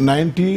90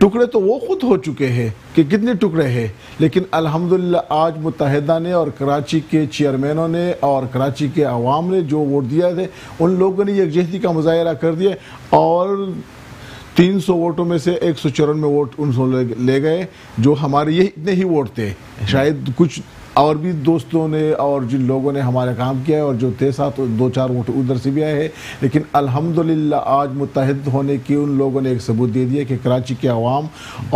ٹکڑے تو وہ خود ہو چکے ہیں کہ کتنے ٹکڑے ہیں، لیکن الحمدللہ آج متحدہ نے اور کراچی کے چیئرمینوں نے اور کراچی کے عوام نے جو ووٹ دیا تھے ان لوگوں نے یکجہتی کا مظاہرہ کر دیا اور 300 ووٹوں میں سے 194 ووٹ ان سے لے گئے، جو ہمارے یہ اتنے ہی ووٹ تھے. شاید کچھ اور بھی دوستوں نے اور جن لوگوں نے ہمارا کام کیا ہے اور جو تھے ساتھ 2-4 ووٹ ادھر سے بھی آئے ہیں، لیکن الحمدللہ آج متحد ہونے کی ان لوگوں نے ایک ثبوت دے دیا کہ کراچی کے عوام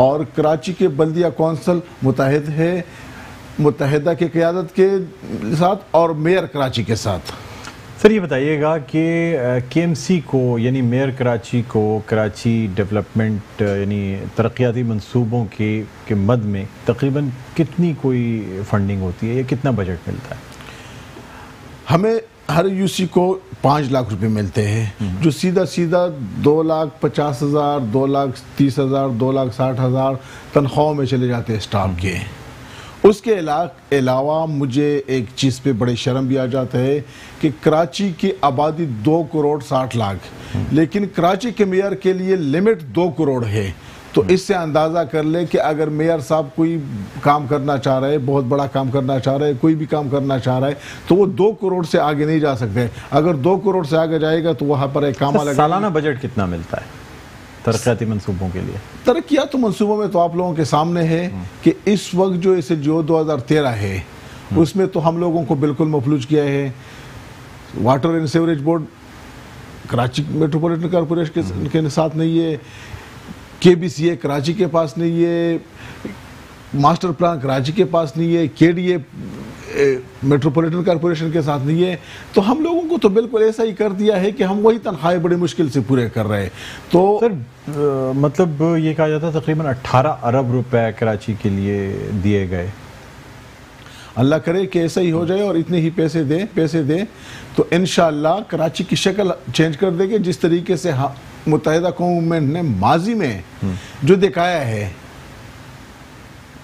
اور کراچی کے بلدیہ کونسل متحد ہے متحدہ کی قیادت کے ساتھ اور میئر کراچی کے ساتھ. سر یہ بتائیے گا کہ کے ایم سی کو یعنی میئر کراچی کو کراچی ڈیولپمنٹ یعنی ترقیاتی منصوبوں کے مد میں تقریباً کتنی کوئی فنڈنگ ہوتی ہے یا کتنا بجٹ ملتا ہے؟ ہمیں ہر یو سی کو 5 لاکھ روپے ملتے ہیں، جو سیدھا 2,50,000 2,30,000 2,60,000 تنخواہوں میں چلے جاتے ہیں اسٹاف کے. اس کے علاوہ مجھے ایک چیز پہ بڑے شرم بھی آ جاتا ہے کہ کراچی کی آبادی 2,60,00,000 لیکن کراچی کے میئر کے لیے لمٹ 2 کروڑ ہے. تو اس سے اندازہ کر لیں کہ اگر میئر صاحب کوئی کام کرنا چاہ رہے بہت بڑا کام کرنا چاہ رہے کوئی بھی کام کرنا چاہ رہا ہے تو وہ 2 کروڑ سے آگے نہیں جا سکتے. اگر 2 کروڑ سے آگے جائے گا تو وہاں پر ایک کام الگ. سالانہ بجٹ کتنا ملتا ہے ترقیاتی منصوبوں کے لیے؟ ترقیاتی منصوبوں میں تو آپ لوگوں کے سامنے ہے کہ اس وقت جو اسے جو 2013 ہے اس میں تو ہم لوگوں کو بالکل مفلوج کیا ہے. Water and sewerage board Karachi metropolitan corporation کے ساتھ نہیں ہے، کے بی سی اے کراچی کے پاس نہیں ہے، ماسٹر پلان کراچی کے پاس نہیں ہے، کے ڈی اے میٹروپولیٹن کارپوریشن کے ساتھ نہیں ہے. تو ہم لوگوں کو تو بالکل ایسا ہی کر دیا ہے کہ ہم وہی تنخواہیں بڑی مشکل سے پورے کر رہے ہیں. تو سر مطلب یہ کہا جاتا ہے تقریباً 18 ارب روپے کراچی کے لیے دیے گئے. اللہ کرے کہ ایسا ہی ہو جائے اور اتنے ہی پیسے دیں تو انشاءاللہ کراچی کی شکل چینج کر دے گے. جس طریقے سے متحدہ قوم موومنٹ نے ماضی میں جو دکھایا ہے،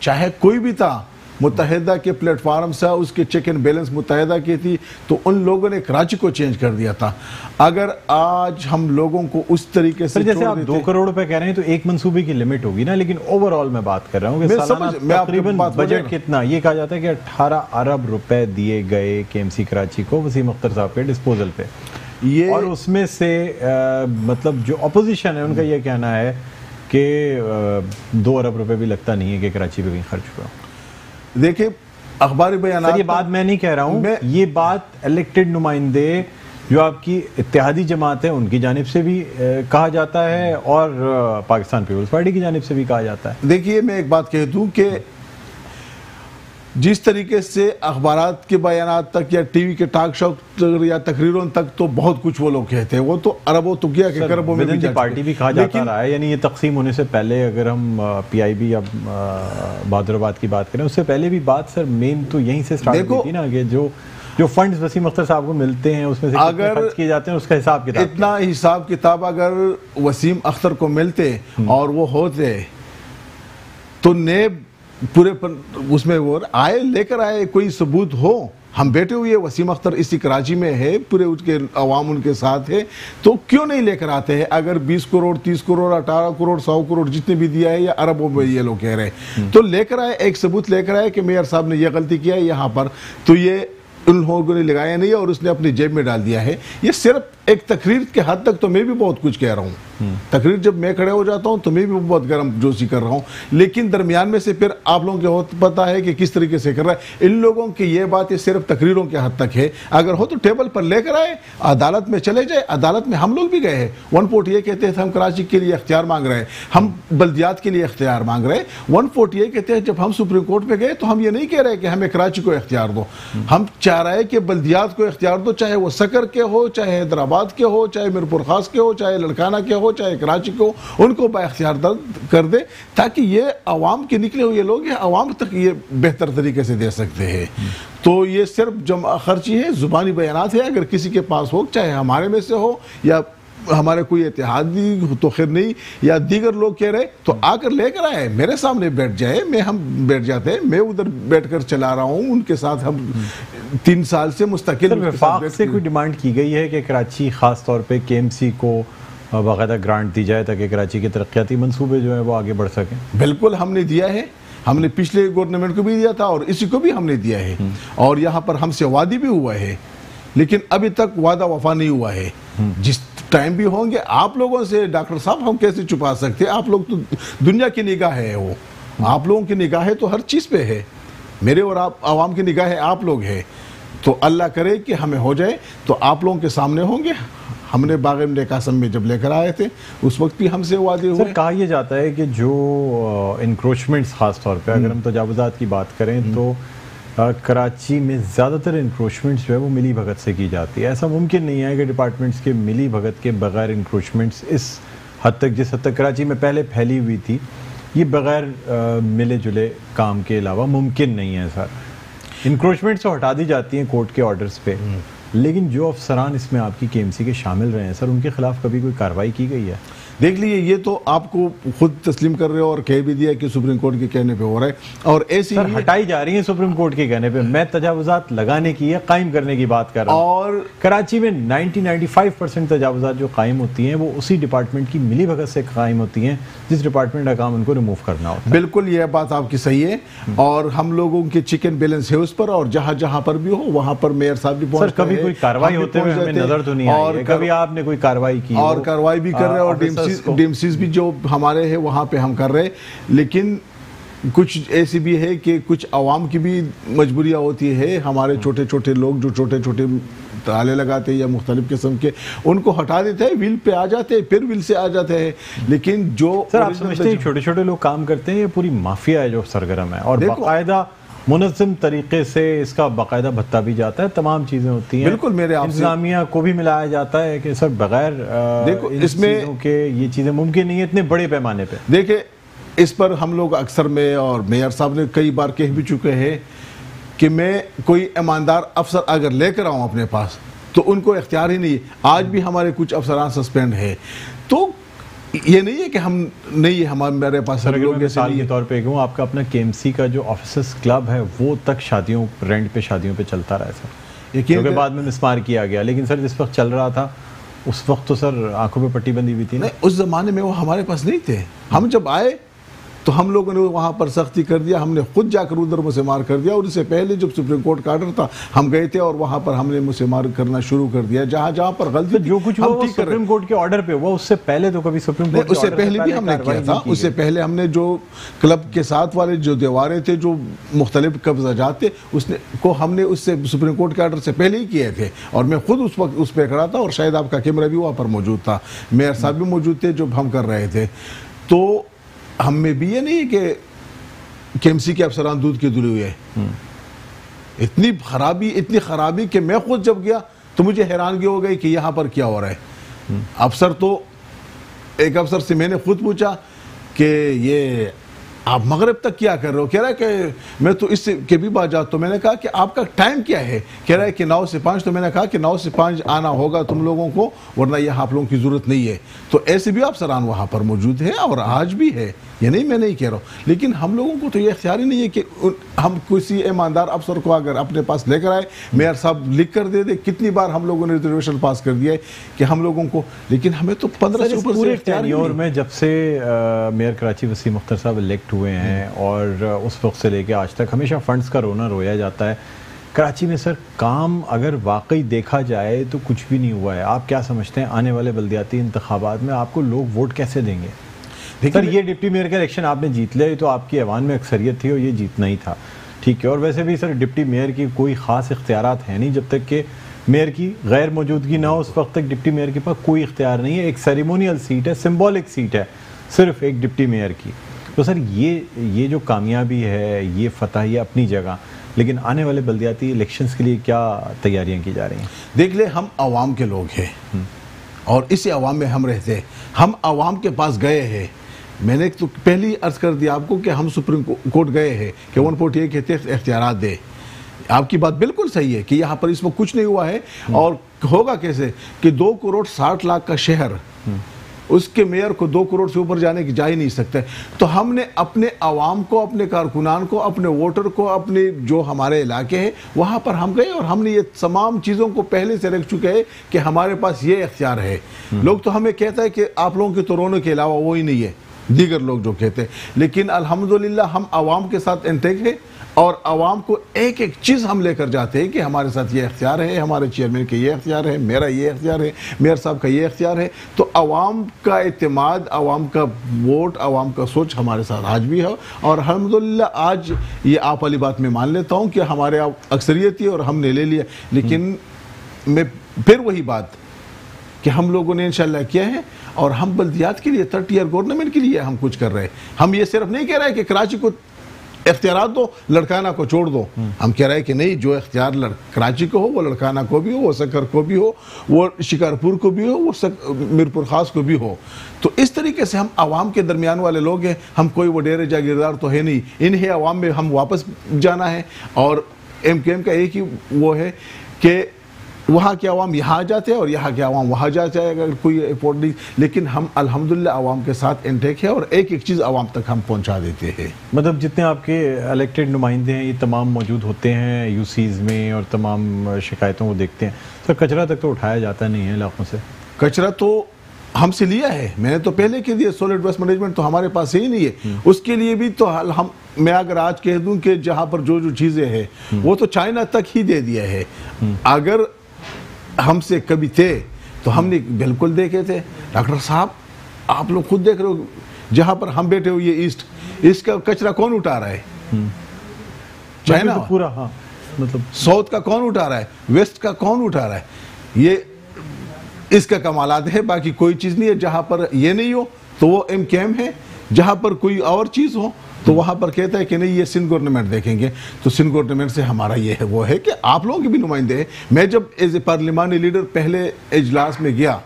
چاہے کوئی بھی تھا، متحدہ کے پلیٹ فارم سے اس کے چیک اینڈ بیلنس متحدہ کی تھی تو ان لوگوں نے کراچی کو چینج کر دیا تھا. اگر آج ہم لوگوں کو اس طریقے سے جیسے آپ 2 کروڑ روپے کہہ رہے ہیں تو ایک منصوبے کی لمٹ ہوگی نا، لیکن اوورآل میں بات کر رہا ہوں کہ سالانہ تقریباً بجٹ کتنا. یہ کہا جاتا ہے کہ 18 ارب روپے دیے گئے کے ایم سی کراچی کو وسیم اختر صاحب کے ڈسپوزل پہ، اور اس میں سے مطلب جو اپوزیشن ہے ان کا یہ کہنا ہے کہ 2 ارب روپے بھی لگتا نہیں ہے کہ کراچی پہ کہیں خرچ ہوا. دیکھیں اخباری بیانات، یہ بات میں نہیں کہہ رہا ہوں، یہ بات الیکٹڈ نمائندے جو آپ کی اتحادی جماعت ہے ان کی جانب سے بھی کہا جاتا ہے اور پاکستان پیپلز پارٹی کی جانب سے بھی کہا جاتا ہے. دیکھیے میں ایک بات کہہ دوں کہ جس طریقے سے اخبارات کے بیانات تک یا ٹی وی کے ٹاک شو یا تقریروں تک تو بہت کچھ وہ لوگ کہتے ہیں، وہ تو اربوں تو کیا کہ کربوں میں بھی پارٹی بھی کہا جاتا رہا ہے. یعنی یہ تقسیم ہونے سے پہلے اگر ہم پی آئی بی یا بہادرآباد کی بات کریں اس سے پہلے بھی بات سر مین تو یہیں سے سٹارٹ ہوئی تھی نا کہ جو فنڈز وسیم اختر صاحب کو ملتے ہیں اس میں سے کتنے خرچ کیے جاتے ہیں اس کا حساب کتاب، اتنا حساب کتاب اگر وسیم اختر کو ملتے اور وہ ہوتے تو نیب پورے اس میں وہ لے کر آئے کوئی ثبوت ہو. ہم بیٹھے ہوئے وسیم اختر اسی کراچی میں ہے، پورے اس کے عوام ان کے ساتھ ہے، تو کیوں نہیں لے کر آتے ہیں؟ اگر 20 کروڑ 30 کروڑ 18 کروڑ 100 کروڑ جتنے بھی دیا ہے یا اربوں میں یہ لوگ کہہ رہے ہیں تو لے کر آئے، ایک ثبوت لے کر آئے کہ میئر صاحب نے یہ غلطی کیا ہے یہاں پر، تو یہ ان لوگوں نے لگایا نہیں اور اس نے اپنی جیب میں ڈال دیا ہے. یہ صرف ایک تقریر کے حد تک تو میں بھی بہت کچھ کہہ رہا ہوں، تقریر جب میں کھڑے ہو جاتا ہوں تو میں بھی بہت گرم جوشی کر رہا ہوں، لیکن درمیان میں سے پھر آپ لوگوں کو پتا ہے کہ کس طریقے سے کر رہا ہے. ان لوگوں کی یہ باتیں صرف تقریروں کے حد تک ہے. اگر ہو تو ٹیبل پر لے کر آئے، عدالت میں چلے جائے. عدالت میں ہم لوگ بھی گئے ہیں. 140 یہ کہتے ہیں ہم کراچی کے لیے اختیار مانگ رہے ہیں، ہم بلدیات کے لیے اختیار مانگ رہے ہیں. 140 یہ کہتے ہیں جب ہم سپریم کورٹ پہ گئے تو ہم یہ نہیں کہہ رہے کہ ہمیں کراچی کو اختیار دو، ہم چاہ رہے ہیں کہ بلدیات کو اختیار دو، چاہے وہ سکر کے ہو، چاہے حیدرآباد کے ہو، چاہے میرپور خاص کے ہو، چاہے لڑکانہ کے ہو، چاہے کراچی کے ہو، ان کو با اختیار کر دے تاکہ یہ عوام کے نکلے ہوئے لوگ ہیں عوام تک یہ بہتر طریقے سے دے سکتے ہیں. تو یہ صرف جمع خرچی ہے، زبانی بیانات ہے. اگر کسی کے پاس ہو، چاہے ہمارے میں سے ہو یا ہمارے کوئی اتحادی تو خیر نہیں یا دیگر لوگ کہہ رہے تو آ کر لے کر آئے، میرے سامنے بیٹھ جائے، ہم بیٹھ جاتے ہیں. میں ادھر بیٹھ کر چلا رہا ہوں ان کے ساتھ، ہم 3 سال سے مستقل. وفاق سے کوئی ڈیمانڈ کی گئی ہے کہ کراچی خاص طور پہ کے ایم سی کو باقاعدہ گرانٹ دی جائے تاکہ کراچی کے ترقیاتی منصوبے جو ہیں وہ آگے بڑھ سکیں؟ بالکل ہم نے دیا ہے، ہم نے پچھلے گورنمنٹ کو بھی دیا تھا اور اسی کو بھی ہم نے دیا ہے، اور یہاں پر ہم سے وعدے بھی ہوا ہے، لیکن ابھی تک وعدہ وفا نہیں ہوا ہے۔ جس ٹائم بھی ہوں گے آپ لوگوں سے ڈاکٹر صاحب ہم کیسے چھپا سکتے ہیں؟ آپ لوگ تو دنیا کی نگاہ ہے، وہ آپ لوگوں کی نگاہ ہے تو ہر چیز پہ ہے، میرے اور آپ عوام کی نگاہ ہے آپ لوگ ہے، تو اللہ کرے کہ ہمیں ہو جائے تو آپ لوگوں کے سامنے ہوں گے۔ ہم نے باغ امن قاسم میں جب لے کر آئے تھے اس وقت بھی ہم سے وعدے ہوئے۔ سر کہا یہ جاتا ہے کہ جو انکروچمنٹس خاص طور پہ اگر ہم تجاوزات کی بات کریں تو کراچی میں زیادہ تر انکروچمنٹس جو ہے وہ ملی بھگت سے کی جاتی ہے۔ ایسا ممکن نہیں ہے کہ ڈپارٹمنٹس کے ملی بھگت کے بغیر انکروچمنٹس اس حد تک جس حد تک کراچی میں پہلے پھیلی ہوئی تھی یہ بغیر ملے جلے کام کے علاوہ ممکن نہیں ہے۔ سر انکروچمنٹس تو ہٹا دی جاتی ہیں کورٹ کے آرڈرز پہ، لیکن جو افسران اس میں آپ کی کے ایم سی کے شامل رہے ہیں سر ان کے خلاف کبھی کوئی کارروائی کی گئی ہے؟ دیکھ لیجیے یہ تو آپ کو خود تسلیم کر رہے ہو اور کہہ بھی دیا کہ سپریم کورٹ کے کہنے پہ ہو رہا ہے، اور ایسی سر ہٹائی جا رہی ہیں سپریم کورٹ کے کہنے پہ، میں تجاوزات لگانے کی یا قائم کرنے کی بات کر رہا ہوں۔ اور کراچی میں 95% تجاوزات جو قائم ہوتی ہیں وہ اسی ڈپارٹمنٹ کی ملی بھگت سے قائم ہوتی ہیں جس ڈپارٹمنٹ کا کام ان کو ریموو کرنا ہوتا ہے۔ بالکل یہ بات آپ کی صحیح ہے، اور ہم لوگوں کے چیک اینڈ بیلنس ہے اس پر، اور جہاں جہاں پر بھی ہو وہاں پر میئر صاحب بھی پہنچتے ہیں۔ سر کبھی کوئی کارروائی ہوتے ہوئے ہمیں نظر تو نہیں آئی ہے، کبھی آپ نے کوئی کارروائی کی اور کارروائی بھی کر رہے ہیں، اور ڈی ایم سیز بھی جو ہمارے ہیں وہاں پہ ہم کر رہے، لیکن کچھ ایسی بھی ہے کہ کچھ عوام کی بھی مجبوریاں ہوتی ہے، ہمارے چھوٹے چھوٹے لوگ جو چھوٹے چھوٹے تالے لگاتے ہیں یا مختلف قسم کے ان کو ہٹا دیتے ہیں، ویل پہ آ جاتے ہیں، پھر ویل سے آ جاتے ہیں، لیکن جو سر آپ سمجھتے ہیں چھوٹے چھوٹے لوگ کام کرتے ہیں یہ پوری مافیا ہے جو سرگرم ہے، اور باقاعدہ منظم طریقے سے اس کا باقاعدہ بھتہ بھی جاتا ہے، تمام چیزیں ہوتی ہیں، بالکل میرے آپ سے انتظامیہ کو بھی ملایا جاتا ہے کہ سر بغیر دیکھو ان اس میں چیزوں کے یہ چیزیں ممکن نہیں ہے اتنے بڑے پیمانے پہ۔ دیکھیں اس پر ہم لوگ اکثر میں اور میئر صاحب نے کئی بار کہہ بھی چکے ہیں کہ میں کوئی ایماندار افسر اگر لے کر آؤں اپنے پاس تو ان کو اختیار ہی نہیں ہے۔ آج بھی ہمارے کچھ افسران سسپینڈ ہے، تو یہ نہیں ہے کہ ہم نہیں ہے ہمارے پاس سر اگر میں مثال کے طور پہ کہوں آپ کا اپنا کے ایم سی کا جو آفیسرز کلب ہے وہ تک شادیوں رینٹ پہ شادیوں پہ چلتا رہا ہے سر، کیونکہ بعد میں مسمار کیا گیا، لیکن سر جس وقت چل رہا تھا اس وقت تو سر آنکھوں پہ پٹی بندی ہوئی تھی نا۔ اس زمانے میں وہ ہمارے پاس نہیں تھے، ہم جب آئے تو ہم لوگوں نے وہاں پر سختی کر دیا، ہم نے خود جا کر ادھر مسمار کر دیا، اور اس سے پہلے جب سپریم کورٹ کا آرڈر تھا ہم گئے تھے اور وہاں پر ہم نے مسمار کرنا شروع کر دیا، جہاں جہاں پر غلطی جو کچھ ہوا سپریم کورٹ کے آرڈر پہ ہوا، اس سے پہلے تو کبھی سپریم کورٹ اس سے پہلے بھی ہم نے کیا تھا، اس سے پہلے ہم نے جو کلب کے ساتھ والے جو دیواریں تھے جو مختلف قبضہ جات تھے ہم نے اس سے سپریم کورٹ کے آرڈر سے پہلے ہی کیے تھے، اور میں خود اس وقت اس پہ کھڑا تھا، اور شاید آپ کا کیمرہ بھی وہاں پر موجود تھا، میئر صاحب بھی موجود تھے جب ہم کر رہے تھے۔ تو ہم میں بھی یہ نہیں ہے کہ کے ایم سی کے افسران دودھ کے دھلے ہوئے ہیں، اتنی خرابی کہ میں خود جب گیا تو مجھے حیرانگی ہو گئی کہ یہاں پر کیا ہو رہا ہے۔ افسر تو ایک افسر سے میں نے خود پوچھا کہ یہ آپ مغرب تک کیا کر رہے ہو؟ کہہ رہا ہے کہ میں تو اس سے کے بھی بات جاتا ہوں۔ میں نے کہا کہ آپ کا ٹائم کیا ہے؟ کہہ رہا ہے کہ 9 سے 5۔ تو میں نے کہا کہ 9 سے 5 آنا ہوگا تم لوگوں کو، ورنہ یہ آپ لوگوں کی ضرورت نہیں ہے۔ تو ایسے بھی افسران وہاں پر موجود ہیں اور آج بھی ہے، یہ نہیں میں نہیں کہہ رہا ہوں، لیکن ہم لوگوں کو تو یہ اختیار ہی نہیں ہے کہ ہم کسی ایماندار افسر کو اگر اپنے پاس لے کر آئے، میئر صاحب لکھ کر دے دے۔ کتنی بار ہم لوگوں نے ریزرویشن پاس کر دیا ہے کہ ہم لوگوں کو، لیکن ہمیں تو 15 سے اوپر سے اختیار ہی نہیں۔ میں جب سے میئر کراچی وسیم اختر صاحب الیکٹ ہوئے ہیں اور اس وقت سے لے کے آج تک ہمیشہ فنڈز کا رونا رویا جاتا ہے کراچی میں۔ سر کام اگر واقعی دیکھا جائے تو کچھ بھی نہیں ہوا ہے۔ آپ کیا سمجھتے ہیں آنے والے بلدیاتی انتخابات میں آپ کو لوگ ووٹ کیسے دیں گے؟ سر یہ ڈپٹی میئر کا الیکشن آپ نے جیت لیا تو آپ کی ایوان میں اکثریت تھی اور یہ جیتنا ہی تھا، ٹھیک ہے، اور ویسے بھی سر ڈپٹی میئر کی کوئی خاص اختیارات ہیں نہیں، جب تک کہ میئر کی غیر موجودگی نہ ہو اس وقت تک ڈپٹی میئر کے پاس کوئی اختیار نہیں ہے۔ ایک سیریمونیل سیٹ ہے، سمبولک سیٹ ہے صرف ایک ڈپٹی میئر کی۔ تو سر یہ جو کامیابی ہے، یہ فتح، یہ اپنی جگہ، لیکن آنے والے بلدیاتی الیکشنز کے لیے کیا تیاریاں کی جا رہی ہیں؟ دیکھ لیں، ہم عوام کے لوگ ہیں اور اسی عوام میں ہم رہتے ہیں، ہم عوام کے پاس گئے ہیں۔ میں نے تو پہلی عرض کر دیا آپ کو کہ ہم سپریم کورٹ گئے ہیں کہ 148 کے تحت اختیارات دے۔ آپ کی بات بالکل صحیح ہے کہ یہاں پر اس وقت کچھ نہیں ہوا ہے، اور ہوگا کیسے کہ 2 کروڑ 60 لاکھ کا شہر اس کے میئر کو 2 کروڑ سے اوپر جانے کی جا ہی نہیں سکتا ہے. تو ہم نے اپنے عوام کو, اپنے کارکنان کو, اپنے ووٹر کو, اپنے جو ہمارے علاقے ہیں وہاں پر ہم گئے اور ہم نے یہ تمام چیزوں کو پہلے سے رکھ چکے ہیں کہ ہمارے پاس یہ اختیار ہے. لوگ تو ہمیں کہتا ہے کہ آپ لوگوں کے تو رونے کے علاوہ وہی نہیں ہے, دیگر لوگ جو کہتے ہیں, لیکن الحمدللہ ہم عوام کے ساتھ انٹیک ہیں اور عوام کو ایک ایک چیز ہم لے کر جاتے ہیں کہ ہمارے ساتھ یہ اختیار ہے, ہمارے چیئرمین کے یہ اختیار ہے, میرا یہ اختیار ہے, میئر صاحب کا یہ اختیار ہے. تو عوام کا اعتماد, عوام کا ووٹ, عوام کا سوچ ہمارے ساتھ آج بھی ہے. اور الحمدللہ آج یہ آپ والی بات میں مان لیتا ہوں کہ ہمارے اکثریت تھی اور ہم نے لے لیا. لیکن میں پھر وہی بات کہ ہم لوگوں نے انشاءاللہ کیا ہے اور ہم بلدیات کے لیے 3rd tier گورنمنٹ کے لیے ہم کچھ کر رہے ہیں. ہم یہ صرف نہیں کہہ رہے کہ کراچی کو اختیارات دو, لڑکانہ کو چھوڑ دو. ہم کہہ رہے ہیں کہ نہیں, جو اختیار کراچی کو ہو وہ لڑکانہ کو بھی ہو, وہ سکر کو بھی ہو, وہ شکارپور کو بھی ہو, وہ میرپور خاص کو بھی ہو. تو اس طریقے سے ہم عوام کے درمیان والے لوگ ہیں. ہم کوئی وڈیرے جاگیردار تو ہے نہیں, انہیں عوام میں ہم واپس جانا ہے. اور ایم کیو ایم کا ایک ہی وہ ہے کہ وہاں کے عوام یہاں جاتے ہیں اور یہاں کے عوام وہاں جاتے ہیں اگر کوئی افورڈ نہیں. لیکن ہم الحمدللہ عوام کے ساتھ انٹیک ہے اور ایک ایک چیز عوام تک ہم پہنچا دیتے ہیں. مطلب جتنے آپ کے الیکٹڈ نمائندے ہیں یہ تمام موجود ہوتے ہیں یو سیز میں اور تمام شکایتوں کو دیکھتے ہیں. سر کچرا تک تو اٹھایا جاتا نہیں ہے علاقوں سے؟ کچرا تو ہم سے لیا ہے, میں نے تو پہلے کے دیا. سولڈ ویسٹ مینجمنٹ تو ہمارے پاس ہی نہیں ہے. اس کے لیے بھی تو میں اگر آج کہہ دوں کہ جہاں پر جو چیزیں ہیں وہ تو چائنا تک ہی دے دیا ہے. اگر ہم سے کبھی تھے تو ہم نے بالکل دیکھے تھے. ڈاکٹر صاحب آپ لوگ خود دیکھ رہے ہو جہاں پر ہم بیٹھے ہو, یہ ایسٹ کا کچرا کون اٹھا رہا ہے؟ چائنا پورا. ہاں مطلب ساؤتھ کا کون اٹھا رہا ہے, ویسٹ کا کون اٹھا رہا ہے؟ یہ اس کا کمالات ہے, باقی کوئی چیز نہیں ہے. جہاں پر یہ نہیں ہو تو وہ ایم کیم ہے, جہاں پر کوئی اور چیز ہو تو وہاں پر کہتا ہے کہ نہیں یہ سندھ گورنمنٹ دیکھیں گے. تو سندھ گورنمنٹ سے ہمارا یہ ہے وہ ہے کہ آپ لوگوں کے بھی نمائندے ہیں. میں جب ایز اے پارلیمانی لیڈر پہلے اجلاس میں گیا,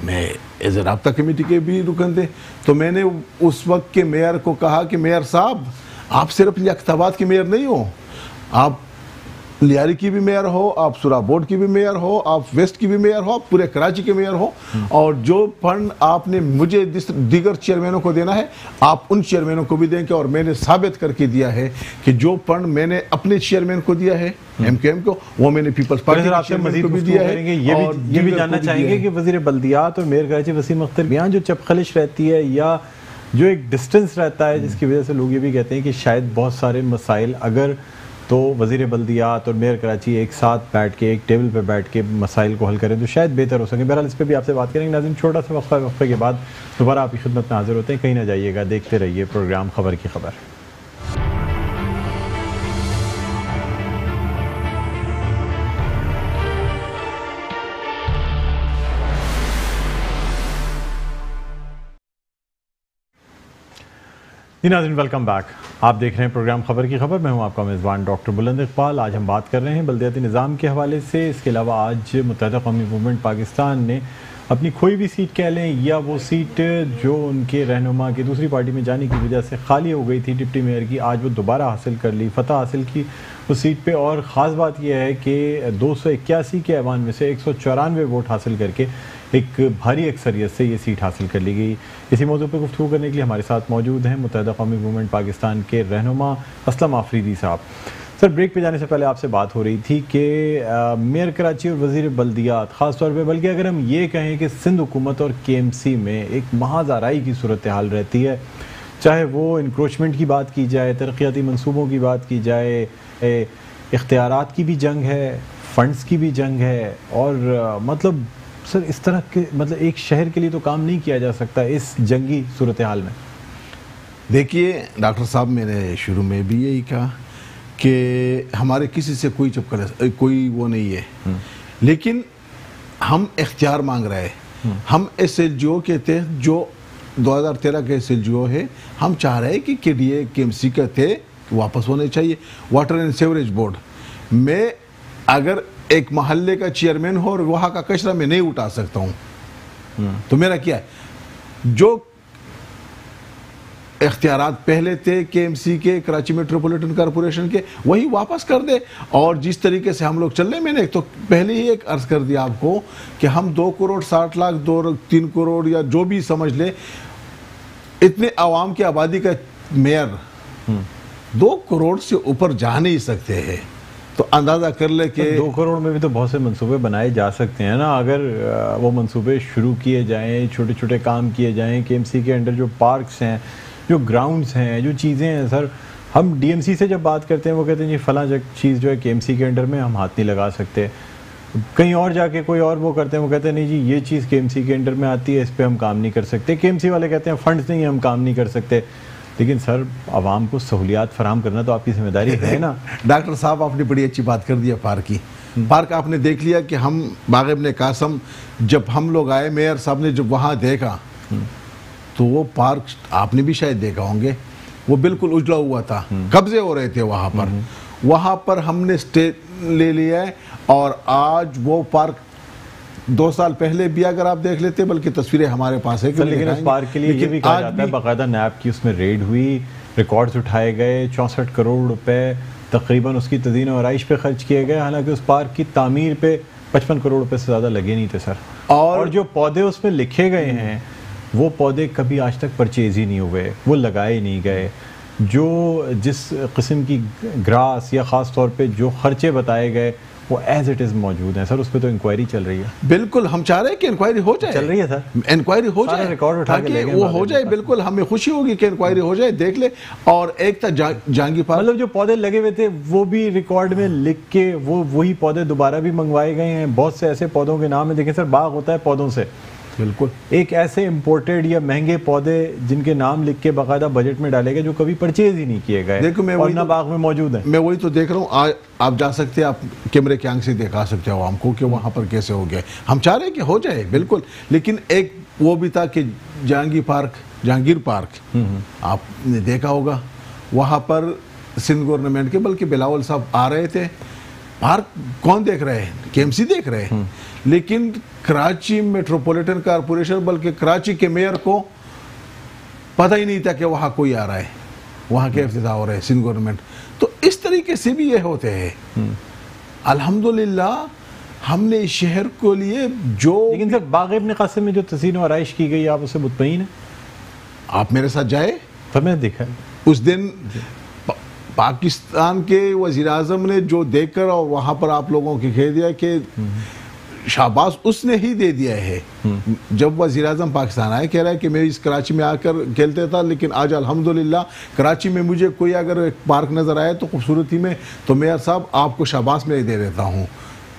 میں ایز اے رابطہ کمیٹی کے بھی رکن تھے, تو میں نے اس وقت کے میئر کو کہا کہ میئر صاحب آپ صرف لیاقتآباد کے میئر نہیں ہو, آپ لیاری کی بھی میئر ہو, آپ سورا بورڈ کی بھی میئر ہو, آپ ویسٹ کی بھی میئر ہو, آپ پورے کراچی کے میئر ہو. اور جو فنڈ آپ نے مجھے دیگر چیئرمینوں کو دینا ہے آپ ان چیئرمینوں کو بھی دیں گے. اور میں نے ثابت کر کے دیا ہے کہ جو فنڈ میں نے اپنے چیئرمین کو دیا ہے ایم کیو ایم کو, وہ میں نے پیپلز پارٹی کے چیئرمین کو بھی دیا ہے. یہ بھی جاننا چاہیں گے کہ وزیر بلدیات اور میئر کراچی وسیم اختر بیاں جو چپخلش رہتی ہے یا جو ایک ڈسٹنس رہتا ہے جس کی وجہ سے لوگ یہ بھی کہتے ہیں کہ شاید بہت سارے مسائل اگر تو وزیر بلدیات اور میئر کراچی ایک ساتھ بیٹھ کے ایک ٹیبل پہ بیٹھ کے مسائل کو حل کریں تو شاید بہتر ہو سکے. بہرحال اس پہ بھی آپ سے بات کریں گے. ناظرین چھوٹا سا وقفے کے بعد دوبارہ آپ کی خدمت میں حاضر ہوتے ہیں. کہیں نہ جائیے گا, دیکھتے رہیے پروگرام خبر کی خبر. جی ناظرین ویلکم بیک. آپ دیکھ رہے ہیں پروگرام خبر کی خبر. میں ہوں آپ کا میزبان ڈاکٹر بلند اقبال. آج ہم بات کر رہے ہیں بلدیاتی نظام کے حوالے سے. اس کے علاوہ آج متحدہ قومی موومنٹ پاکستان نے اپنی کھوئی ہوئی سیٹ کہہ لیں یا وہ سیٹ جو ان کے رہنما کے دوسری پارٹی میں جانے کی وجہ سے خالی ہو گئی تھی ڈپٹی میئر کی, آج وہ دوبارہ حاصل کر لی, فتح حاصل کی اس سیٹ پہ. اور خاص بات یہ ہے کہ 281 کے ایوان میں سے 194 ووٹ حاصل کر کے ایک بھاری اکثریت سے یہ سیٹ حاصل کر لی گئی. اسی موضوع پہ گفتگو کرنے کے لیے ہمارے ساتھ موجود ہیں متحدہ قومی موومنٹ پاکستان کے رہنما اسلم آفریدی صاحب. سر بریک پہ جانے سے پہلے آپ سے بات ہو رہی تھی کہ میئر کراچی اور وزیر بلدیات خاص طور پہ, بلکہ اگر ہم یہ کہیں کہ سندھ حکومت اور کے ایم سی میں ایک محاذ آرائی کی صورتحال رہتی ہے, چاہے وہ انکروچمنٹ کی بات کی جائے, ترقیاتی منصوبوں کی بات کی جائے, اختیارات کی بھی جنگ ہے, فنڈز کی بھی جنگ ہے. اور مطلب سر اس طرح کے مطلب ایک شہر کے لیے تو کام نہیں کیا جا سکتا اس جنگی صورتحال میں. دیکھیے ڈاکٹر صاحب, میں نے شروع میں بھی یہی کہا کہ ہمارے کسی سے کوئی وہ نہیں ہے, لیکن ہم اختیار مانگ رہے ہیں. ہم ایس ایل جی او کے تحت جو 2013 کے ایس ایل جی او ہے, ہم چاہ رہے ہیں کہ کے ڈی اے کے ایم سی کا تھے واپس ہونے چاہیے. واٹر اینڈ سیوریج بورڈ میں اگر ایک محلے کا چیئرمین ہو اور وہاں کا کچرا میں نہیں اٹھا سکتا ہوں تو میرا کیا ہے؟ جو اختیارات پہلے تھے KMC کے، کراچی میٹروپولیٹن کارپوریشن کے، وہی واپس کر دے. اور جس طریقے سے ہم لوگ چل رہے، میں نے تو پہلے ہی ایک عرض کر دیا آپ کو کہ ہم 2 کروڑ 60 لاکھ 3 کروڑ یا جو بھی سمجھ لے، اتنے عوام کی آبادی کا میئر 2 کروڑ سے اوپر جا نہیں سکتے ہیں. تو اندازہ کر لے کہ 2 کروڑ میں بھی تو بہت سے منصوبے بنائے جا سکتے ہیں نا، اگر وہ منصوبے شروع کیے جائیں، چھوٹے چھوٹے کام کیے جائیں. KMC کے انڈر جو پارکس ہیں، جو گراؤنڈز ہیں، جو چیزیں ہیں، سر ہم DMC سے جب بات کرتے ہیں وہ کہتے ہیں جی فلاں چیز جو ہے KMC کے انڈر میں ہم ہاتھ نہیں لگا سکتے. کہیں اور جا کے کوئی اور وہ کرتے ہیں، وہ کہتے ہیں نہیں جی یہ چیز KMC کے انڈر میں آتی ہے، اس پہ ہم کام نہیں کر سکتے. KMC والے کہتے ہیں فنڈز نہیں، ہم کام نہیں کر سکتے. لیکن سر عوام کو سہولیات فراہم کرنا تو آپ کی ذمہ داری ہے نا. ڈاکٹر صاحب آپ نے بڑی اچھی بات کر دی ہے پارک کی. پارک آپ نے دیکھ لیا کہ ہم باغ ابن قاسم جب ہم لوگ آئے، میئر صاحب نے جب وہاں دیکھا تو وہ پارک آپ نے بھی شاید دیکھا ہوں گے، وہ بالکل اجڑا ہوا تھا، قبضے ہو رہے تھے وہاں پر ہم نے اسٹے لے لیا ہے. اور آج وہ پارک 2 سال پہلے بھی اگر آپ دیکھ لیتے، بلکہ تصویریں ہمارے پاس ہے. لیکن اس پارک کے لیے یہ بھی کہا جاتا ہے باقاعدہ نیب کی اس میں ریڈ ہوئی، ریکارڈز اٹھائے گئے، 64 کروڑ روپے تقریباً اس کی تزئین و آرائش پہ خرچ کیے گئے، حالانکہ اس پارک کی تعمیر پہ 55 کروڑ روپے سے زیادہ لگے نہیں تھے سر. اور جو پودے اس میں لکھے گئے ہیں وہ پودے کبھی آج تک پرچیز ہی نہیں ہوئے، وہ لگائے نہیں گئے. جو جس قسم کی گراس یا خاص طور پہ جو خرچے بتائے گئے وہ ایز اٹ از موجود ہیں سر. اس پہ تو انکوائری چل رہی ہے. بالکل ہم چاہ رہے ہیں کہ انکوائری ہو جائے. چل رہی ہے سر، انکوائری ہو جائے، ریکارڈ اٹھا کے وہ ہو جائے. بالکل ہمیں خوشی ہوگی کہ انکوائری ہو جائے، دیکھ لے. اور ایک تھا جہانگیر پارک، مطلب جو پودے لگے ہوئے تھے وہ بھی ریکارڈ میں لکھ کے وہی پودے دوبارہ بھی منگوائے گئے ہیں. بہت سے ایسے پودوں کے نام ہیں، دیکھیں سر باغ ہوتا ہے پودوں سے. بالکل ایک ایسے امپورٹڈ یا مہنگے پودے جن کے نام لکھ کے باقاعدہ بجٹ میں ڈالے گئے جو کبھی پرچیز ہی نہیں کیے گئے اور نہ باغ میں موجود ہیں. میں وہی تو دیکھ رہا ہوں. آپ جا سکتے ہیں، آپ کیمرے کی آنکھ سے دکھا سکتے ہو عوام کو کہ وہاں پر کیسے ہو گیا. ہم چاہ رہے ہیں کہ ہو جائے بالکل. لیکن ایک وہ بھی تھا کہ جہانگیر پارک آپ نے دیکھا ہوگا، وہاں پر سندھ گورنمنٹ کے بلکہ بلاول صاحب آ رہے تھے. پارک کون دیکھ رہے ہیں؟ KMC دیکھ رہے ہیں. لیکن کراچی میٹروپولیٹن کارپوریشن بلکہ کراچی کے میئر کو پتہ ہی نہیں تھا کہ وہاں کوئی آ رہا ہے، وہاں کے افتتاح ہو رہے ہیں سندھ گورنمنٹ. تو اس طریقے سے بھی یہ ہوتے ہیں. الحمدللہ ہم نے اس شہر کو لیے جو. لیکن سر باغ ابن قاسم میں جو تزئین و آرائش کی گئی آپ اسے مطمئن ہیں؟ آپ میرے ساتھ جائے تو میں نے دیکھا اس دن پاکستان کے وزیر اعظم نے جو دیکھ کر اور وہاں پر آپ لوگوں کی کہہ دیا کہ شاباش اس نے ہی دے دیا ہے. جب وزیر اعظم پاکستان آئے کہہ رہا ہے کہ میں اس کراچی میں آ کر کھیلتے تھا، لیکن آج الحمدللہ کراچی میں مجھے کوئی اگر ایک پارک نظر آئے تو خوبصورتی میں، تو میئر صاحب آپ کو شاباش میں دے دیتا ہوں.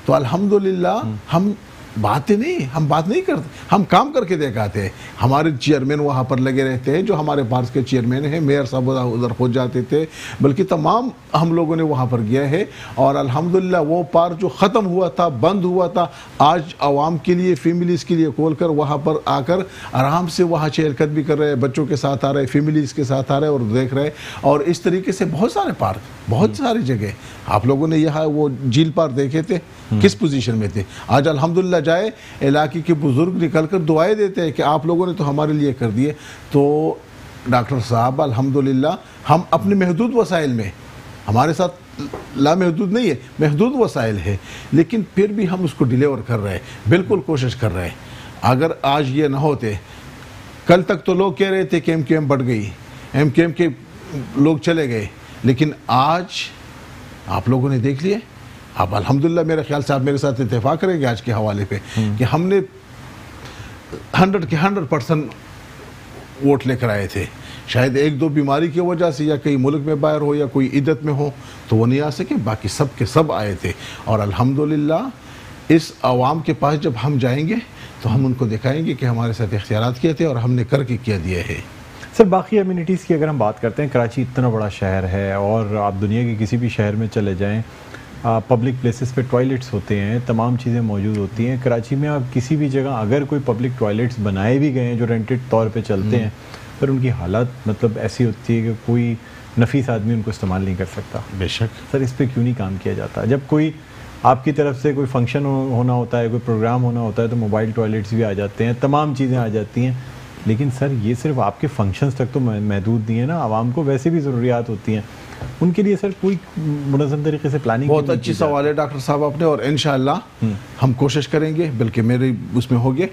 تو الحمدللہ ہم بات نہیں کرتے، ہم کام کر کے دکھاتے ہیں. ہمارے چیئرمین وہاں پر لگے رہتے ہیں، جو ہمارے پارک کے چیئرمین ہیں. میئر صاحب ادھر پہنچ جاتے تھے، بلکہ تمام ہم لوگوں نے وہاں پر گیا ہے. اور الحمدللہ وہ پارک جو ختم ہوا تھا، بند ہوا تھا، آج عوام کے لیے، فیملیز کے لیے کھول کر وہاں پر آ کر آرام سے وہاں چہل قدمی بھی کر رہے ہیں، بچوں کے ساتھ آ رہے، فیملیز کے ساتھ آ رہے اور دیکھ رہے. اور اس طریقے سے بہت سارے پارک، بہت ساری جگہ. آپ لوگوں نے یہاں وہ جھیل پارک دیکھے تھے، کس پوزیشن میں تھے. آج الحمدللہ جائے علاقے کے بزرگ نکل کر دعائیں دیتے ہیں کہ آپ لوگوں نے تو ہمارے لیے کر دیے. تو ڈاکٹر صاحب الحمدللہ ہم اپنے محدود وسائل میں، ہمارے ساتھ لامحدود نہیں ہے، محدود وسائل ہے، لیکن پھر بھی ہم اس کو ڈیلیور کر رہے ہیں، بالکل کوشش کر رہے ہیں. اگر آج یہ نہ ہوتے، کل تک تو لوگ کہہ رہے تھے کہ MKM بڑھ گئی، MKM کے لوگ چلے گئے، لیکن آج آپ لوگوں نے دیکھ لیے. آپ الحمدللہ میرے خیال سے آپ میرے ساتھ اتفاق کریں گے آج کے حوالے پہ کہ ہم نے 100% ووٹ لے کر آئے تھے. شاید 1-2 بیماری کی وجہ سے یا کئی ملک میں باہر ہو یا کوئی عدت میں ہو تو وہ نہیں آ سکے، باقی سب کے سب آئے تھے. اور الحمدللہ اس عوام کے پاس جب ہم جائیں گے تو ہم ان کو دکھائیں گے کہ ہمارے ساتھ اختیارات کیے تھے اور ہم نے کر کے کیا دیا ہے. سر باقی ایمینٹیز کی اگر ہم بات کرتے ہیں، کراچی اتنا بڑا شہر ہے اور آپ دنیا کے کسی بھی شہر میں چلے جائیں، پبلک پلیسز پہ ٹوائلٹس ہوتے ہیں، تمام چیزیں موجود ہوتی ہیں. کراچی میں آپ کسی بھی جگہ اگر کوئی پبلک ٹوائلٹس بنائے بھی گئے ہیں جو رینٹڈ طور پہ چلتے ہیں، پھر ان کی حالت مطلب ایسی ہوتی ہے کہ کوئی نفیس آدمی ان کو استعمال نہیں کر سکتا. بے شک سر اس پہ کیوں نہیں کام کیا جاتا؟ جب کوئی آپ کی طرف سے کوئی فنکشن ہونا ہوتا ہے، کوئی پروگرام ہونا ہوتا ہے تو موبائل ٹوائلٹس بھی آ جاتے ہیں، تمام چیزیں آ جاتی ہیں. لیکن سر یہ صرف آپ کے فنکشنز تک تو محدود نہیں ہے نا, عوام کو ویسے بھی ضروریات ہوتی ہیں, ان کے لیے سر کوئی منظم طریقے سے پلاننگ؟ بہت اچھی سوال ہے ڈاکٹر صاحب آپ نے, اور انشاءاللہ ہم کوشش کریں گے, بلکہ میرے اس میں ہوگے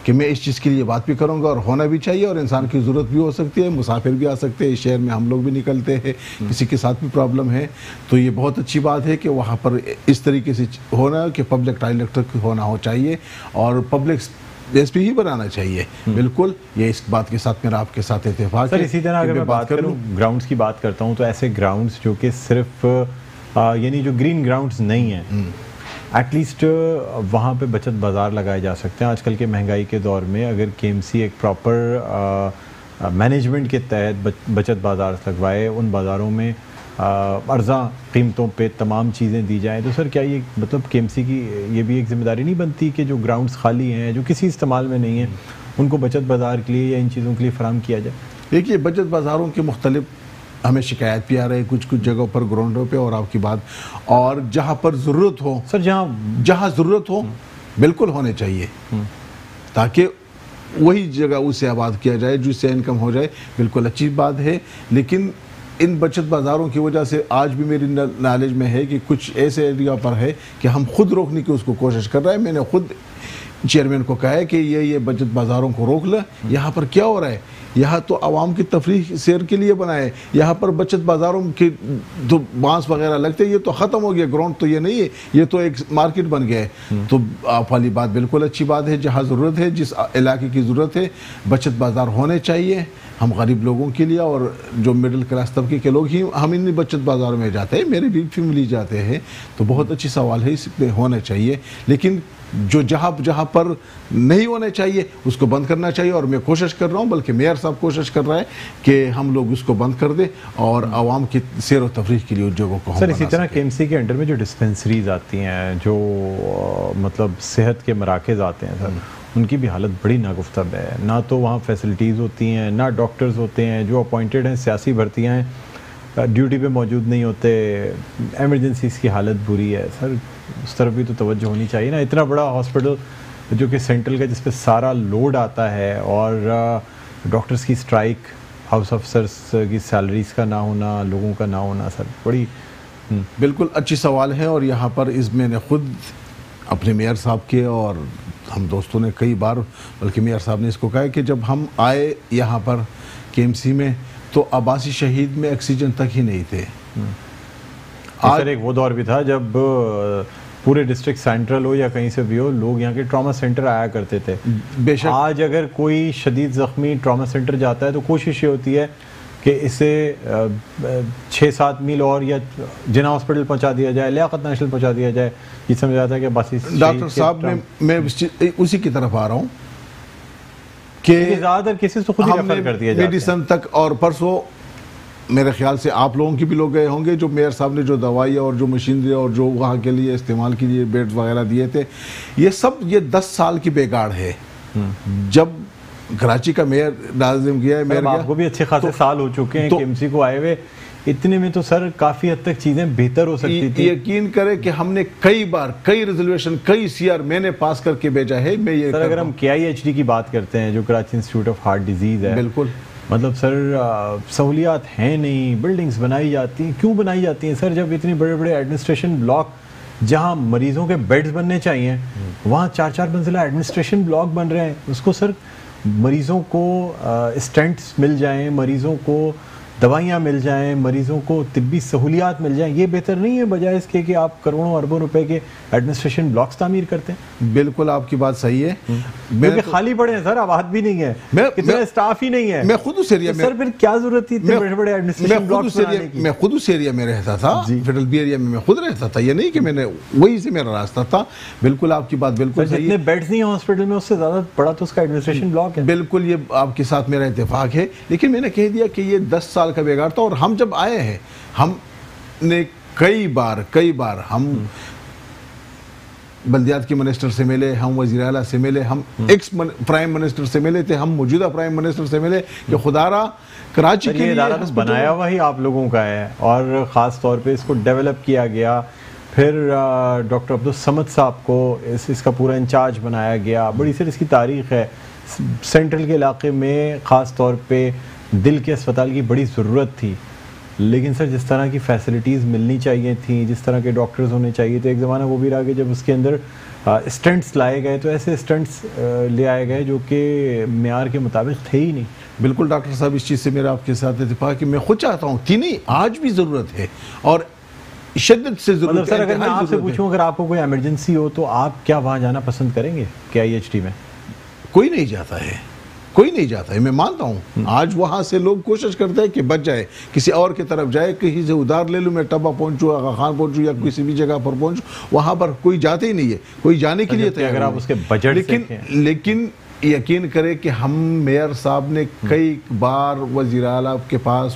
کہ میں اس چیز کے لیے بات بھی کروں گا, اور ہونا بھی چاہیے, اور انسان کی ضرورت بھی ہو سکتی ہے, مسافر بھی آ سکتے ہیں اس شہر میں, ہم لوگ بھی نکلتے ہیں, کسی کے ساتھ بھی پرابلم ہے, تو یہ بہت اچھی بات ہے کہ وہاں پر اس طریقے سے ہونا کہ پبلک ٹوائلٹ ہونا ہو چاہیے, اور پبلک اسپیس بھی ہی بنانا چاہیے. بالکل, یہ اس بات کے ساتھ میرا آپ کے ساتھ اتفاق ہے. اسی طرح اگر میں بات کروں گراؤنڈز کی بات کرتا ہوں, تو ایسے گراؤنڈز جو کہ صرف یعنی جو گرین گراؤنڈز نہیں ہیں, ایٹ لیسٹ وہاں پہ بچت بازار لگائے جا سکتے ہیں. آج کل کے مہنگائی کے دور میں اگر کے ایم سی ایک پراپر مینجمنٹ کے تحت بچت بازار لگوائے, ان بازاروں میں ارزاں قیمتوں پہ تمام چیزیں دی جائیں, تو سر کیا یہ مطلب کے ایم سی کی یہ بھی ایک ذمہ داری نہیں بنتی کہ جو گراؤنڈز خالی ہیں, جو کسی استعمال میں نہیں ہیں, ان کو بچت بازار کے لیے یا ان چیزوں کے لیے فراہم کیا جائے؟ دیکھیے, بچت بازاروں کے مختلف ہمیں شکایت بھی آ رہے ہیں کچھ جگہوں پر, گراؤنڈوں پہ, اور آپ کی بات, اور جہاں پر ضرورت ہو سر, جہاں ضرورت ہو بالکل ہونے چاہیے, تاکہ وہی جگہ اسے آباد کیا جائے جس سے انکم ہو جائے. بالکل اچھی بات ہے, لیکن ان بچت بازاروں کی وجہ سے آج بھی میری نالج میں ہے کہ کچھ ایسے ایریا پر ہے کہ ہم خود روکنے کی اس کو کوشش کر رہے ہیں. میں نے خود چیئرمین کو کہا ہے کہ یہ بچت بازاروں کو روک لیں. یہاں پر کیا ہو رہا ہے, یہاں تو عوام کی تفریح سیر کے لیے بنائے, یہاں پر بچت بازاروں کے جو بانس وغیرہ لگتے ہیں یہ تو ختم ہو گیا, گراؤنڈ تو یہ نہیں ہے, یہ تو ایک مارکیٹ بن گیا ہے. تو آپ والی بات بالکل اچھی بات ہے, جہاں ضرورت ہے, جس علاقے کی ضرورت ہے, بچت بازار ہونے چاہیے. ہم غریب لوگوں کے لیے اور جو مڈل کلاس طبقے کے لوگ ہی ہم ان بچت بازاروں میں جاتے ہیں, میری بھی فیملی جاتے ہیں, تو بہت اچھی سوال ہے, اس پہ ہونا چاہیے. لیکن جو جہاں پر نہیں ہونے چاہیے اس کو بند کرنا چاہیے, اور میں کوشش کر رہا ہوں, بلکہ میئر صاحب کوشش کر رہا ہے کہ ہم لوگ اس کو بند کر دیں اور عوام کی سیر و تفریح کے لیے اس جگہوں کو ہم سر. اسی طرح کے ایم سی کے انڈر میں جو ڈسپینسریز آتی ہیں, جو مطلب صحت کے مراکز آتے ہیں سر, ان کی بھی حالت بڑی ناگفتب ہے. نہ تو وہاں فیسلٹیز ہوتی ہیں, نہ ڈاکٹرز ہوتے ہیں, جو اپوائنٹڈ ہیں سیاسی بھرتیاں ہیں ڈیوٹی پہ موجود نہیں ہوتے, ایمرجنسیز کی حالت بری ہے. سر اس طرف بھی تو توجہ ہونی چاہیے نا. اتنا بڑا ہاسپٹل جو کہ سینٹرل کا, جس پہ سارا لوڈ آتا ہے, اور ڈاکٹرز کی اسٹرائک, ہاؤس افسرز کی سیلریز کا نہ ہونا, لوگوں کا نہ ہونا, سر بڑی بالکل اچھی سوال ہے. اور یہاں پر میں نے خود اپنے میئر صاحب کے اور ہم دوستوں نے کئی بار, بلکہ میئر صاحب نے اس کو کہا کہ جب ہم آئے یہاں پر کے ایم سی میں تو عباسی شہید میں آکسیجن تک ہی نہیں تھے. سر ایک وہ دور بھی تھا جب پورے ڈسٹرکٹ سینٹرل ہو یا کہیں سے بھی ہو, لوگ یہاں کے ٹراما سینٹر آیا کرتے تھے. بے شک آج اگر کوئی شدید زخمی ٹراما سینٹر جاتا ہے تو کوشش یہ ہوتی ہے کہ اسے 6-7 میل اور یا جناح ہاسپٹل پہنچا دیا جائے, لیاقت نیشنل پہنچا دیا جائے. یہ سمجھ آتا ہے کہ باسی ڈاکٹر صاحب میں اسی کی طرف آ رہا ہوں کہ زیادہ تر کیسز تو خود ہی ریفر کر دیا جاتا ہے میڈیسن تک. اور پرسوں میرے خیال سے آپ لوگوں کی بھی لوگ گئے ہوں گے, جو میئر صاحب نے جو دوائی اور جو مشینری اور جو وہاں کے لیے استعمال کے لیے بیڈز وغیرہ دیے تھے, یہ سب 10 سال کی بیگاڑ ہے. جب کراچی کا میئر ناظم گیا ہے, میئر آپ کو بھی اچھے خاصے سال ہو چکے ہیں کے ایم سی کو آئے ہوئے, اتنے میں تو سر کافی حد تک چیزیں بہتر ہو سکتی تھی. یقین کرے کہ ہم نے کئی بار کئی ریزولوشن, کئی سی آر میں نے پاس کر کے بھیجا ہے. میں یہ سر اگر ہم کے آئی ایچ ڈی کی بات کرتے ہیں, جو Karachi institute of heart disease ہے, بالکل مطلب سر سہولیات ہیں نہیں, بلڈنگز بنائی جاتی ہیں. کیوں بنائی جاتی ہیں سر؟ جب اتنے بڑے بڑے ایڈمنسٹریشن بلاک, جہاں مریضوں کے بیڈز بننے چاہیے, وہاں 4-4 منزلہ ایڈمنسٹریشن بلاک بن رہے ہیں. اس کو سر مریضوں کو اسٹینٹس مل جائیں, مریضوں کو دوائیاں مل جائیں, مریضوں کو طبی سہولیات مل جائیں, یہ بہتر نہیں ہے بجائے اس کے کہ آپ کروڑوں اربوں روپے کے ایڈمنسٹریشن بلاکس تعمیر کرتے ہیں؟ بالکل آپ کی بات صحیح ہے, کیونکہ خالی پڑے ہیں سر, آباد بھی نہیں ہے, اتنا اسٹاف ہی نہیں ہے. میں خود اس ایریا میں, سر پھر کیا ضرورت تھی اتنے بڑے بڑے ایڈمنسٹریشن بلاکس بنانے کی؟ میں خود اس ایریا میں رہتا تھا, فیڈرل بی ایریا میں خود رہتا تھا. یہ نہیں کہ میں نے وہی سے میرا راستہ تھا. بالکل آپ کی بات بالکل صحیح ہے. جتنے بیڈز نہیں ہیں ہاسپٹل میں, اس سے زیادہ بڑا تو اس کا ایڈمنسٹریشن بلاک ہے. بالکل یہ آپ کے ساتھ میرا اتفاق ہے. لیکن میں نے کہہ دیا کہ یہ 10 سال کا بیگار تھا. اور ہم جب آئے ہیں, ہم نے کئی بار ہم بلدیات کے منسٹر سے ملے, ہم وزیر اعلیٰ سے ملے, ہم ایکس پرائم منسٹر سے ملے تھے, ہم موجودہ پرائم منسٹر سے ملے کہ خدا را کراچی کے لیے ادارہ تو بنایا ہوا ہی آپ لوگوں کا ہے, اور خاص طور پہ اس کو ڈیولپ کیا گیا. پھر ڈاکٹر عبدالصمد صاحب کو اس کا پورا انچارج بنایا گیا. بڑی سر اس کی تاریخ ہے. سینٹرل کے علاقے میں خاص طور پہ دل کے اسپتال کی بڑی ضرورت تھی، لیکن سر جس طرح کی فیسلٹیز ملنی چاہیے تھیں، جس طرح کے ڈاکٹرز ہونے چاہیے تھے، ایک زمانہ وہ بھی رہا کہ جب اس کے اندر اسٹنٹس لائے گئے تو ایسے اسٹنٹس لے آئے گئے جو کہ معیار کے مطابق تھے ہی نہیں۔ بالکل ڈاکٹر صاحب، اس چیز سے میرا آپ کے ساتھ اتفاق کہ میں خود چاہتا ہوں کہ نہیں، آج بھی ضرورت ہے اور شدت سے ضرورت ہے۔ مطلب سر اگر میں آپ سے پوچھوں اگر آپ کو کوئی ایمرجنسی ہو تو آپ کیا وہاں جانا پسند کریں گے KIHT میں؟ کوئی نہیں جاتا ہے، کوئی نہیں جاتا ہے، میں مانتا ہوں آج وہاں سے لوگ کوشش کرتے ہیں کہ بچ جائے، کسی اور کی طرف جائے، کہیں سے ادھار لے لوں، میں ٹبا پہنچوں، آغا خان پہنچوں یا کسی بھی جگہ پر پہنچوں، وہاں پر کوئی جاتے ہی نہیں ہے، کوئی جانے کے لیے تیار اگر آپ اس کے بجٹ لیکن یقین کرے کہ ہم میئر صاحب نے کئی بار وزیر اعلیٰ کے پاس،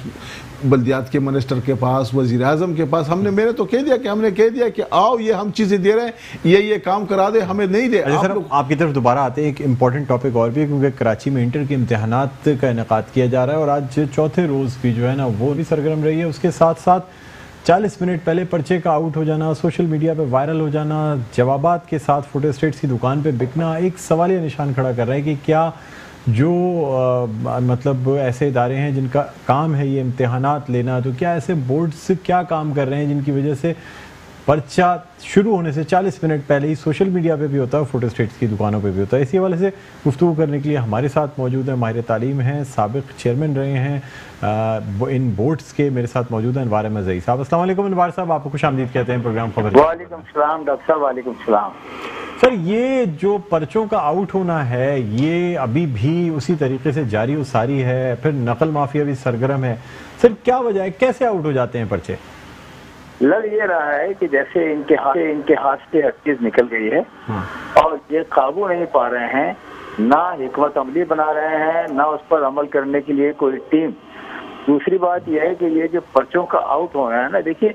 بلدیات کے منسٹر کے پاس، وزیر اعظم کے پاس، میں نے تو ہم نے کہہ دیا کہ آؤ یہ ہم چیزیں دے رہے ہیں، یہ کام کرا دے، ہمیں نہیں دے۔ سر آپ کی طرف دوبارہ آتے ہیں، ایک امپورٹنٹ ٹاپک اور بھی، کیونکہ کراچی میں انٹر کے امتحانات کا انعقاد کیا جا رہا ہے اور آج چوتھے روز بھی جو ہے نا وہ بھی سرگرم رہی ہے۔ اس کے ساتھ ساتھ 40 منٹ پہلے پرچے کا آؤٹ ہو جانا، سوشل میڈیا پہ وائرل ہو جانا، جوابات کے ساتھ فوٹو اسٹیٹس کی دکان پہ بکنا، ایک سوالیہ نشان کھڑا کر رہا ہے کہ کیا جو مطلب ایسے ادارے ہیں جن کا کام ہے یہ امتحانات لینا، تو کیا ایسے بورڈز کیا کام کر رہے ہیں جن کی وجہ سے پرچہ شروع ہونے سے 40 منٹ پہلے ہی سوشل میڈیا پہ بھی ہوتا ہے، فوٹو اسٹیٹس کی دکانوں پہ بھی ہوتا ہے۔ اسی حوالے سے گفتگو کرنے کے لیے ہمارے ساتھ موجود ہیں ماہر تعلیم ہیں، سابق چیئرمین رہے ہیں ان بورڈز کے، میرے ساتھ موجود ہیں انوار احمد زئی صاحب۔ السلام علیکم انوار صاحب، آپ کو خوش آمدید کہتے ہیں پروگرام خبر۔ وعلیکم السلام ڈاکٹر صاحب، وعلیکم السلام۔ سر یہ جو پرچوں کا آؤٹ ہونا ہے یہ ابھی بھی اسی طریقے سے جاری و ساری ہے، پھر نقل مافیا بھی سرگرم ہے، سر کیا وجہ ہے، کیسے آؤٹ ہو جاتے ہیں پرچے؟ لگ یہ رہا ہے کہ جیسے ان کے ہاتھ سے ہر چیز نکل گئی ہے اور یہ قابو نہیں پا رہے ہیں، نہ حکمت عملی بنا رہے ہیں، نہ اس پر عمل کرنے کے لیے کوئی ٹیم۔ دوسری بات یہ ہے کہ یہ جو پرچوں کا آؤٹ ہو رہا ہے نا، دیکھیے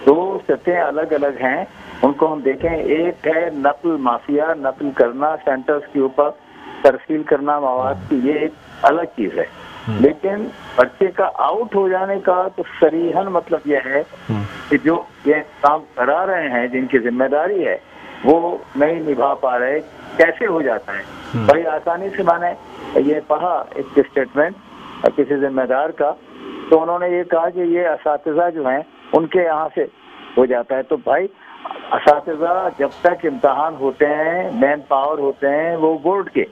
دو سطحیں الگ الگ ہیں، ان کو ہم دیکھیں۔ ایک ہے نقل مافیا، نقل کرنا، سینٹرز کے اوپر ترسیل کرنا مواد کی، یہ ایک الگ چیز ہے۔ لیکن پرچے کا آؤٹ ہو جانے کا تو صریحاً مطلب یہ ہے کہ جو یہ کام کرا رہے ہیں، جن کی ذمہ داری ہے، وہ نہیں نبھا پا رہے۔ کیسے ہو جاتا ہے؟ بڑی آسانی سے میں نے یہ پڑھا ایک اسٹیٹمنٹ کسی ذمہ دار کا، تو انہوں نے یہ کہا کہ یہ اساتذہ جو ہیں ان کے یہاں سے ہو جاتا ہے۔ تو بھائی اساتذہ جب تک امتحان ہوتے ہیں، مین پاور ہوتے ہیں وہ بورڈ کے،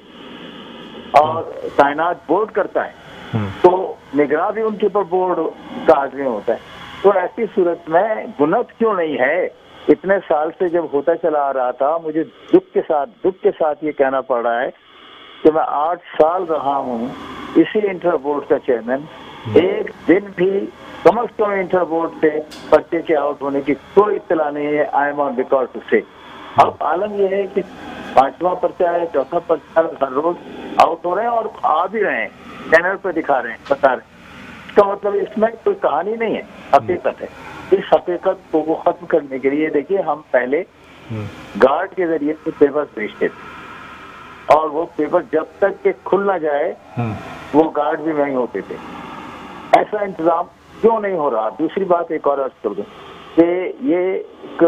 اور تعینات بورڈ کرتا ہے، تو نگراں بھی ان کے اوپر بورڈ کا آدمی ہوتا ہے۔ تو ایسی صورت میں گنت کیوں نہیں ہے؟ اتنے سال سے جب ہوتا چلا آ رہا تھا، مجھے دکھ کے ساتھ یہ کہنا پڑ رہا ہے کہ میں 8 سال رہا ہوں اسی انٹر بورڈ کا چیئرمین، ایک دن بھی کم از کم انٹر بورڈ سے پرچے کے آؤٹ ہونے کی کوئی اطلاع نہیں ہے۔ I'm on record to سے۔ اب عالم یہ ہے کہ 5واں پرچہ ہے، 4تھا پرچہ ہر روز آؤٹ ہو رہے ہیں اور آ بھی رہے ہیں، چینل پہ دکھا رہے ہیں، بتا رہے ہیں۔ اس کا مطلب اس میں کوئی کہانی نہیں ہے، حقیقت ہے۔ اس حقیقت کو وہ ختم کرنے کے لیے دیکھیے ہم پہلے گارڈ کے ذریعے سے پیپر بھیجتے تھے، اور وہ پیپر جب تک کہ کھل نہ جائے وہ گارڈ بھی نہیں ہوتے تھے۔ ایسا انتظام کیوں نہیں ہو رہا؟ دوسری بات ایک اور عرض کر دوں کہ یہ ایک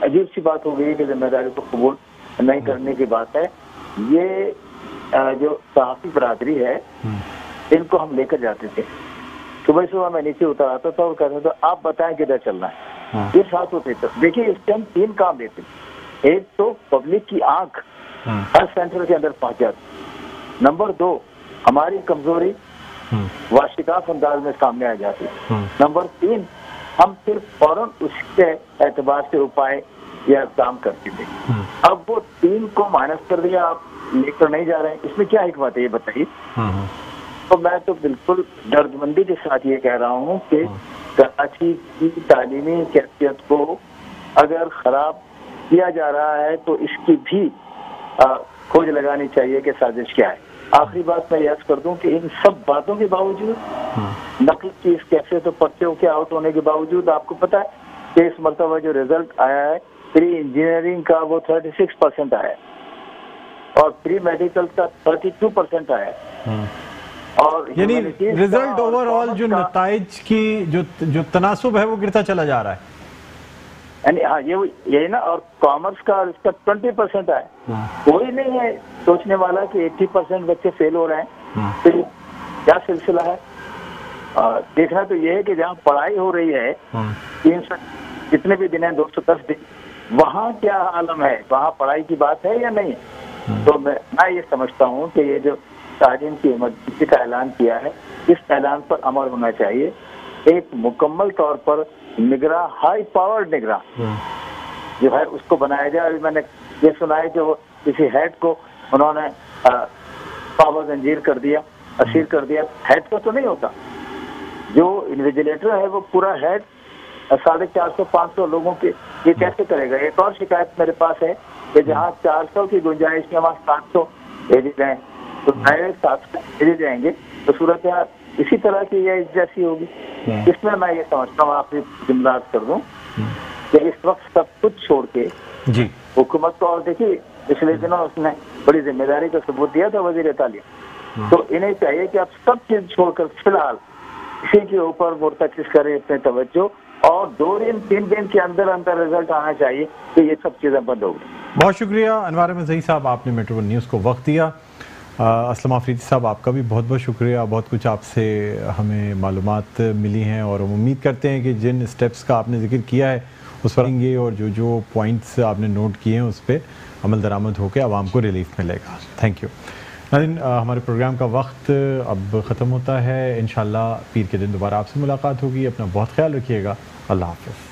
عجیب سی بات ہو گئی کہ ذمہ داری کو قبول نہیں کرنے کی بات ہے۔ یہ جو صحافی برادری ہے ان کو ہم لے کر جاتے تھے، صبح میں نیچے اتر آتا تھا اور کہتا تھا آپ بتائیں کدھر چلنا ہے، یہ ساتھ ہوتے تھے۔ دیکھیے اس سے ہم 3 کام لیتے تھے۔ ایک تو پبلک کی آنکھ ہر سینٹر کے اندر پہنچ جاتی، نمبر 2 ہماری کمزوری واشکاف انداز میں سامنے آ جاتی، نمبر 3 ہم صرف فوراً اس کے اعتبار سے اپائے یا اقدام کرتے تھے۔ اب وہ 3 کو مائنس کر دیا، آپ لے کر نہیں جا رہے ہیں، اس میں کیا حکمت ہے یہ بتائیے؟ تو میں تو بالکل درد مندی کے ساتھ یہ کہہ رہا ہوں کہ کراچی کی تعلیمی کیفیت کو اگر خراب کیا جا رہا ہے تو اس کی بھی کھوج لگانی چاہیے کہ سازش کیا ہے۔ آخری بات میں یاد کر دوں کہ ان سب باتوں کے باوجود، نقل کی اس کیفیت و پرچوں کے آؤٹ ہونے کے باوجود، آپ کو پتا ہے کہ اس مرتبہ جو رزلٹ آیا ہے پری انجینئرنگ کا وہ 36% آیا ہے اور پری میڈیکل کا 32% آیا ہے۔ اور یعنی رزلٹ اوور آل جو نتائج کی جو تناسب ہے وہ گرتا چلا جا رہا ہے۔ یعنی ہاں یہی نا، اور کامرس کا اس کا 20% ہے، کوئی نہیں ہے سوچنے والا کہ 80% بچے فیل ہو رہے ہیں، پھر کیا سلسلہ ہے؟ دیکھنا تو یہ ہے کہ جہاں پڑھائی ہو رہی ہے 300 جتنے بھی دن ہیں 210 دن، وہاں کیا عالم ہے، وہاں پڑھائی کی بات ہے یا نہیں؟ تو میں یہ سمجھتا ہوں کہ یہ جو تعلیم کی ایمرجنسی کا اعلان کیا ہے، اس اعلان پر عمل ہونا چاہیے، ایک مکمل طور پر نگراں، ہائی پاورڈ نگراں جو ہے اس کو بنایا جائے۔ ابھی میں نے یہ سنا ہے کہ وہ کسی ہیڈ کو انہوں نے پاور زنجیر کر دیا، اسیر کر دیا، ہیڈ کو تو نہیں ہوتا، جو انویجیلیٹر ہے وہ پورا ہیڈ 450-500 لوگوں کے یہ کیسے کرے گا؟ ایک اور شکایت میرے پاس ہے کہ جہاں 400 کی گنجائش میں وہاں 700 بھیجے جائیں، تو 700 بھیجے جائیں گے تو صورت اسی طرح کی یہ جیسی ہوگی۔ اس میں یہ سمجھتا ہوں، آپ جملات کر دوں کہ اس وقت سب کچھ چھوڑ کے جی حکومت کو، اور دیکھیے پچھلے دنوں اس نے بڑی ذمہ داری کا ثبوت دیا تھا وزیر تعلیم، تو انہیں چاہیے کہ آپ سب چیز چھوڑ کر فی الحال اسی کے اوپر مرتکز کریں اپنے توجہ، اور 2-3 دن کے اندر رزلٹ آنا چاہیے کہ یہ سب چیزیں بند ہو گئی۔ بہت شکریہ انوار احمد زئی صاحب، آپ نے میٹرو ون نیوز کو وقت دیا۔ اسلم آفریدی صاحب، آپ کا بھی بہت بہت شکریہ، بہت کچھ آپ سے ہمیں معلومات ملی ہیں، اور ہم امید کرتے ہیں کہ جن اسٹیپس کا آپ نے ذکر کیا ہے اس پر آئیں گے، اور جو پوائنٹس آپ نے نوٹ کیے ہیں اس پہ عمل درآمد ہو کے عوام کو ریلیف ملے گا۔ تھینک یو ناظرین، ہمارے پروگرام کا وقت اب ختم ہوتا ہے، انشاءاللہ پیر کے دن دوبارہ آپ سے ملاقات ہوگی، اپنا بہت خیال رکھیے گا، اللہ حافظ۔